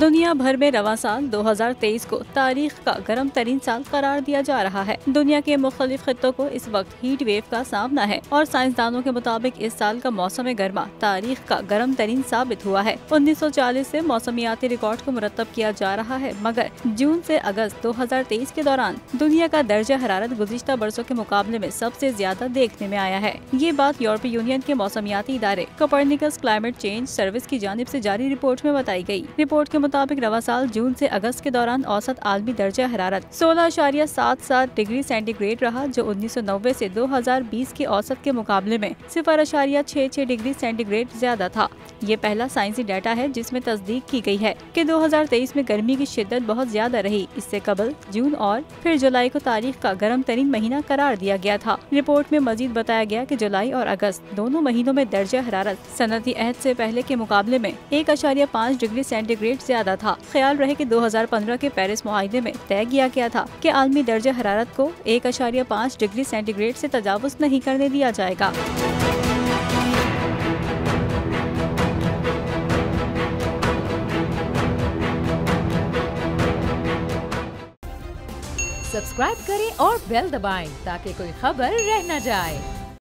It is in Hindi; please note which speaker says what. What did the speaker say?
Speaker 1: दुनिया भर में रवा साल 2023 को तारीख का गर्म तरीन साल करार दिया जा रहा है। दुनिया के मुख्तलिफ खित्तों को इस वक्त हीट वेव का सामना है और साइंसदानों के मुताबिक इस साल का मौसम गर्मा तारीख का गर्म तरीन साबित हुआ है। 1940 से मौसमियाती रिकॉर्ड को मुरतब किया जा रहा है, मगर जून से अगस्त 2023 के दौरान दुनिया का दर्जा हरारत गुज़िश्ता बरसों के मुकाबले में सबसे ज्यादा देखने में आया है। ये बात यूरोपीय यूनियन के मौसमियाती इदारे कोपर्निकस क्लाइमेट चेंज सर्विस की जानिब से जारी रिपोर्ट में बताई गई। रिपोर्ट के मुताबिक रवा साल जून से अगस्त के दौरान औसत आलमी दर्जा हरारत 16.77 डिग्री सेंटीग्रेड रहा, जो 1990 से 2020 के औसत के मुकाबले में 0.66 डिग्री सेंटीग्रेड ज्यादा था। ये पहला साइंसी डाटा है जिसमें तस्दीक की गई है कि 2023 में गर्मी की शिद्दत बहुत ज्यादा रही। इससे कबल जून और फिर जुलाई को तारीख का गर्म तरीन महीना करार दिया गया था। रिपोर्ट में मजीद बताया गया कि जुलाई और अगस्त दोनों महीनों में दर्जा हरारत सनती अहद से पहले के मुकाबले में 1.5 डिग्री सेंटीग्रेड ज्यादा था। ख्याल रहे कि 2015 के पेरिस मुआहिदे में तय किया गया था कि आलमी दर्जा हरारत को 1.5 डिग्री सेंटीग्रेड से तजावुज नहीं करने दिया जाएगा।
Speaker 2: सब्सक्राइब करें और बेल दबाएं ताकि कोई खबर रह न जाए।